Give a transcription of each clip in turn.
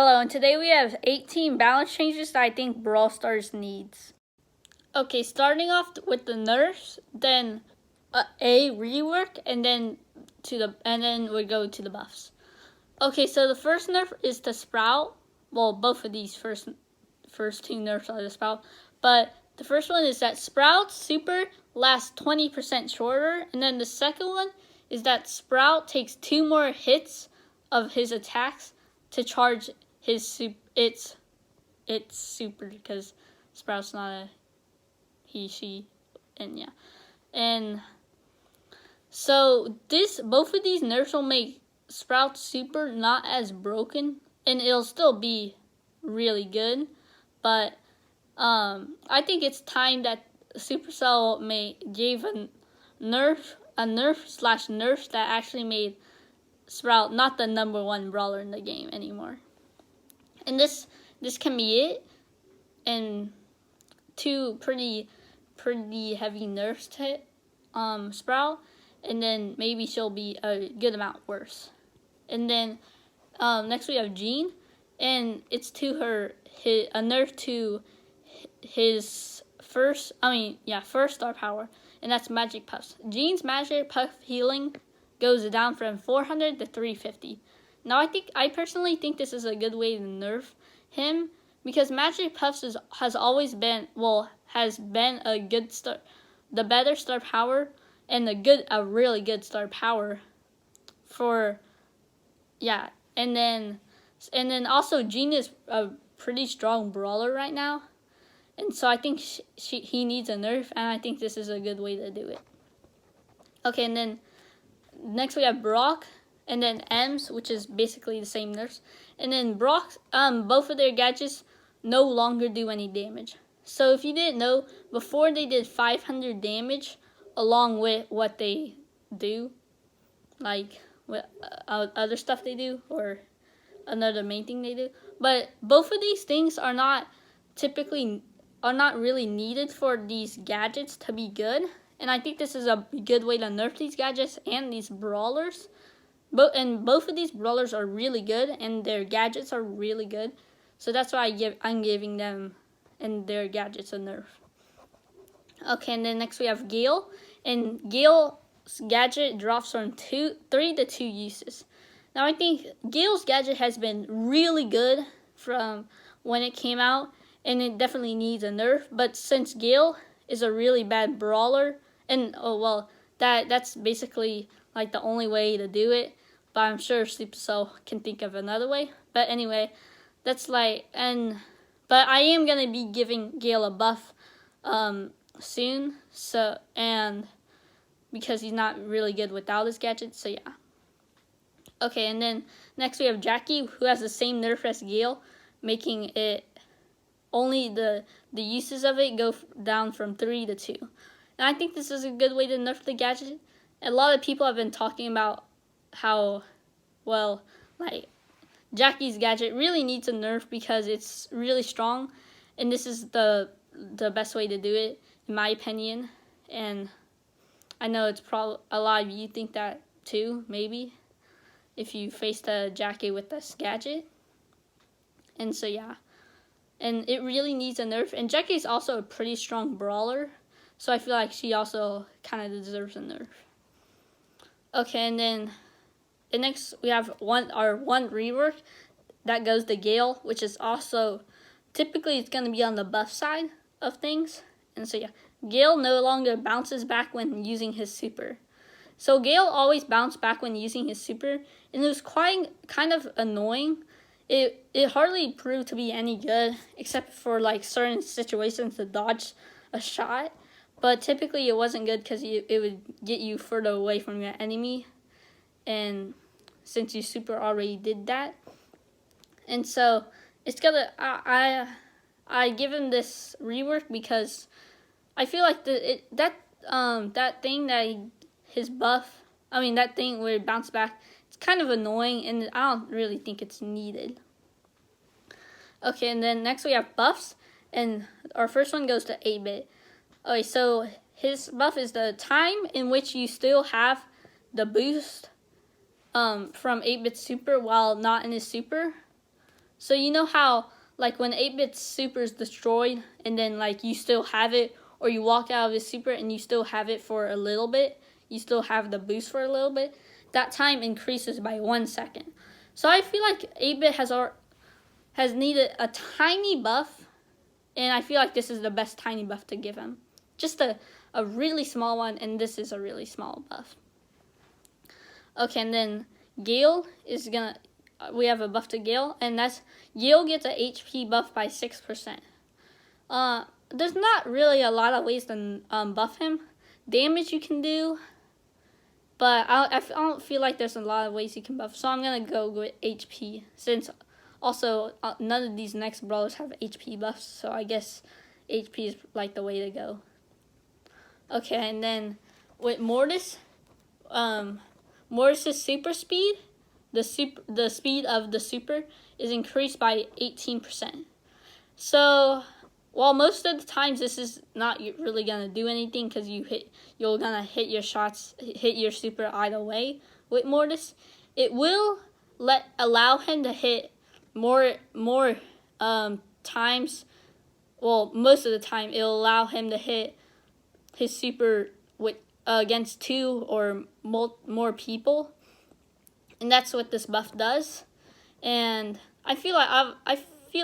Hello, and today we have 18 balance changes that I think Brawl Stars needs. Okay, starting off with the nerfs, then a rework, and then we go to the buffs. Okay, so the first nerf is the Sprout. Well, both of these first two nerfs are the Sprout, but the first one is that Sprout's super lasts 20% shorter, and then the second one is that Sprout takes 2 more hits of his attacks to charge his it's super, because Sprout's not a he, she, and yeah. And so both of these nerfs will make Sprout's super not as broken, and it'll still be really good, but I think it's time that Supercell gave a nerf/nerfs that actually made Sprout not the #1 brawler in the game anymore. And this can be it, and 2 pretty heavy nerfs to hit Sprout, and then maybe she'll be a good amount worse. And then next we have Jean, and it's a nerf to his first star power, and that's Magic Puffs. Jean's Magic Puff healing goes down from 400 to 350. Now I personally think this is a good way to nerf him, because Magic Puffs has been a good start, the better star power, and a really good star power for and then also Jean is a pretty strong brawler right now, and so I think he needs a nerf, and I think this is a good way to do it. Okay, and then next we have Brock, and then Ems, which is basically the same nerfs. And then Brock, both of their gadgets no longer do any damage. So if you didn't know, before they did 500 damage along with what they do, like what other stuff they do, or another main thing they do. But both of these things are not really needed for these gadgets to be good. And I think this is a good way to nerf these gadgets and these brawlers. Both of these brawlers are really good, and their gadgets are really good. So that's why I'm giving them and their gadgets a nerf. Okay, and then next we have Gale, and Gale's gadget drops from 3 to 2 uses. Now I think Gale's gadget has been really good from when it came out, and it definitely needs a nerf. But since Gale is a really bad brawler, and that's basically like the only way to do it, but I'm sure Supercell can think of another way. But anyway, but I am gonna be giving Gale a buff soon, and because he's not really good without his gadgets, so yeah. Okay, and then next we have Jackie, who has the same nerf as Gale, making it only the uses of it go down from 3 to 2. And I think this is a good way to nerf the gadget. A lot of people have been talking about how, Jackie's gadget really needs a nerf because it's really strong, and this is the best way to do it, in my opinion. And I know it's probably a lot of you think that too, maybe, if you faced a Jackie with this gadget. And so yeah, and it really needs a nerf. And Jackie's also a pretty strong brawler, so I feel like she also kind of deserves a nerf. Okay, and then the next we have one rework that goes to Gale, which is also typically it's going to be on the buff side of things. And so yeah, Gale no longer bounces back when using his super. So Gale always bounced back when using his super, and it was kind of annoying. It hardly proved to be any good, except for like certain situations to dodge a shot. But typically it wasn't good because it would get you further away from your enemy, and since you super already did that. And so it's gonna I give him this rework because I feel like that thing where it bounced back, it's kind of annoying, and I don't really think it's needed. Okay, and then next we have buffs, and our first one goes to 8-bit. Okay, so his buff is the time in which you still have the boost from 8-bit super while not in his super. So you know how like when 8-bit's super is destroyed and then like you still have it, or you walk out of his super and you still have it for a little bit, you still have the boost for a little bit, that time increases by 1 second. So I feel like 8-bit has needed a tiny buff, and I feel like this is the best tiny buff to give him. Just a really small one, and this is a really small buff. Okay, and then Gale is gonna, we have a buff to Gale, and that's, Gale gets a HP buff by 6%. There's not really a lot of ways to buff him. Damage you can do, but I don't feel like there's a lot of ways you can buff, so I'm gonna go with HP, since also none of these next brawlers have HP buffs, so I guess HP is like the way to go. Okay, and then with Mortis, Mortis's super speed, the speed of the super is increased by 18%. So while most of the times this is not really gonna do anything, because you're gonna hit your shots, hit your super either way with Mortis, it will allow him to hit more times. Well, most of the time it'll allow him to hit his super with against 2 or more people, and that's what this buff does. And I feel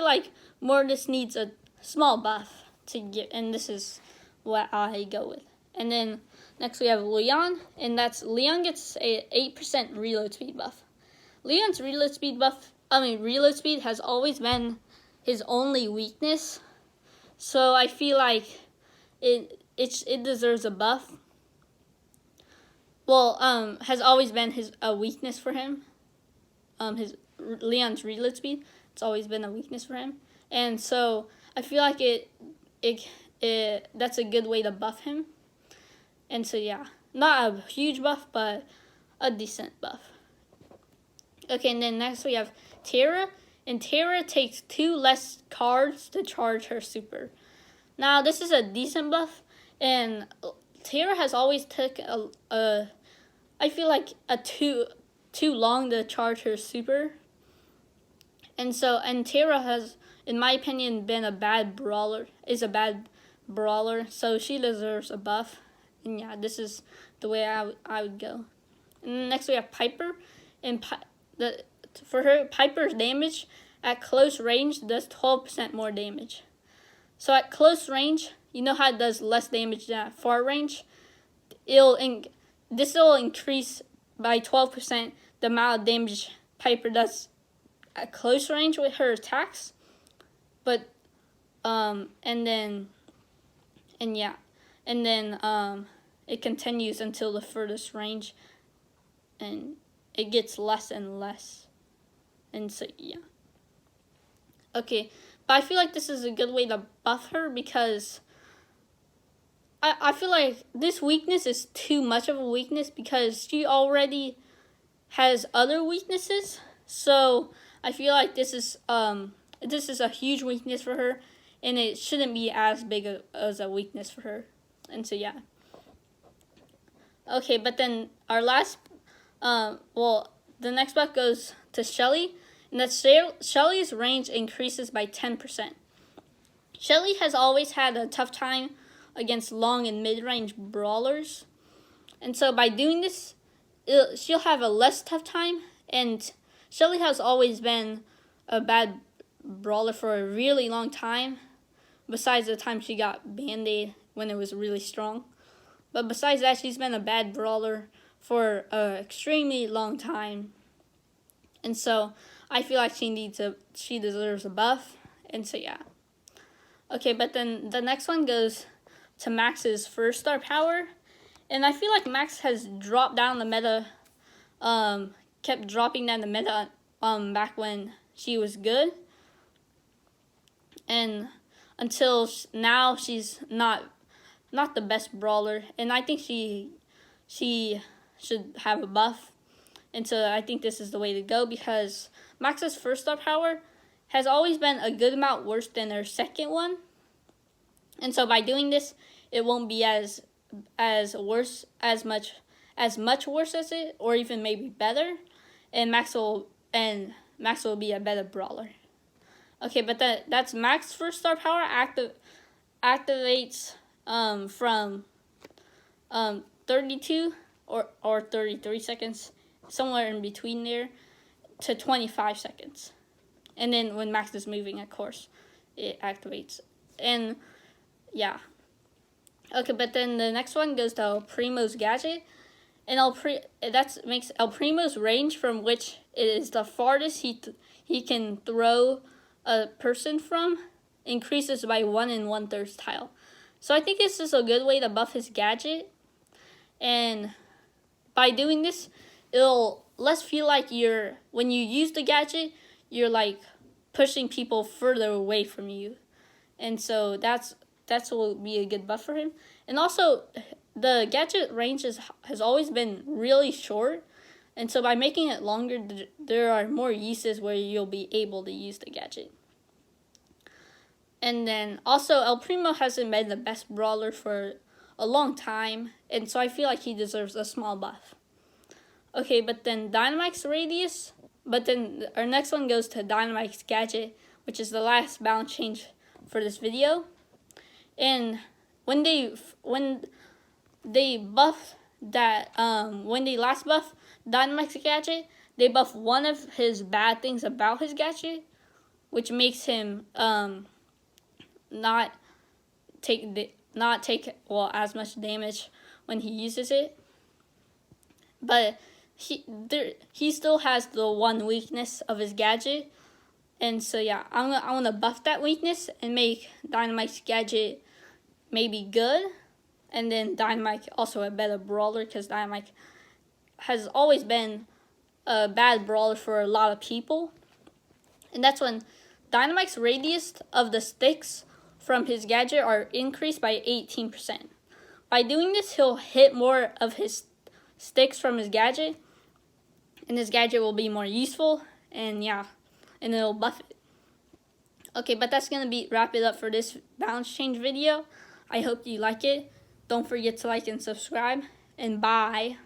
like Mortis needs a small buff to get, and this is what I go with. And then next we have Leon, and that's Leon gets a 8% reload speed buff. Leon's reload speed has always been his only weakness, so I feel like it deserves a buff. Well, has always been a weakness for him. His Leon's reload speed, it's always been a weakness for him, and so I feel like that's a good way to buff him. And so yeah, not a huge buff, but a decent buff. Okay, and then next we have Tara, and Tara takes 2 less cards to charge her super. Now this is a decent buff, and Tara has always took I feel like a too long to charge her super. And Tara has, in my opinion, been a bad brawler, so she deserves a buff. And yeah, this is the way I would go. And next we have Piper, and for her, Piper's damage at close range does 12% more damage. So at close range, you know how it does less damage than at far range? This will increase by 12% the amount of damage Piper does at close range with her attacks. But it continues until the furthest range, and it gets less and less. And so yeah. Okay, but I feel like this is a good way to buff her, because I feel like this weakness is too much of a weakness, because she already has other weaknesses. So I feel like this is a huge weakness for her, and it shouldn't be as big as a weakness for her. And so yeah. Okay, but then our last, the next buff goes to Shelly, and that's Shelly's range increases by 10%. Shelly has always had a tough time against long and mid-range brawlers, and so by doing this, she'll have a less tough time. And Shelly has always been a bad brawler for a really long time, besides the time she got Band-Aid when it was really strong. But besides that, she's been a bad brawler for an extremely long time, and so I feel like she deserves a buff. And so yeah. Okay, but then the next one goes to Max's first star power, and I feel like Max has dropped down the meta, kept dropping down the meta back when she was good, and until now she's not the best brawler, and I think she should have a buff. And so I think this is the way to go, because Max's first star power has always been a good amount worse than her second one. And so by doing this, it won't be as much worse as it, or even maybe better. And Max will be a better brawler. Okay, but that's max first star power activates from 32 or 33 seconds, somewhere in between there, to 25 seconds. And then when Max is moving, of course, it activates. And yeah. Okay, but then the next one goes to El Primo's gadget. And that makes El Primo's range from which it is the farthest he can throw a person from increases by 1 1/3 tile. So I think this is a good way to buff his gadget. And by doing this, it'll less feel like when you use the gadget, you're like pushing people further away from you. And so that's will be a good buff for him. And also, the gadget range has always been really short. And so by making it longer, there are more uses where you'll be able to use the gadget. And then also, El Primo hasn't been the best brawler for a long time, and so I feel like he deserves a small buff. Okay, but then Dynamite's radius, but then our next one goes to Dynamite's gadget, which is the last balance change for this video. And when they buff that, when they last buff Dynamite's gadget, they buff one of his bad things about his gadget, which makes him not take as much damage when he uses it. But he still has the one weakness of his gadget, and so yeah, I want to buff that weakness and make Dynamite's gadget maybe good, and then Dynamite also a better brawler, because Dynamite has always been a bad brawler for a lot of people. And that's when Dynamite's radius of the sticks from his gadget are increased by 18%. By doing this, he'll hit more of his sticks from his gadget, and his gadget will be more useful, and yeah, and it'll buff it. Okay, but that's gonna wrap it up for this balance change video. I hope you like it. Don't forget to like and subscribe, and bye.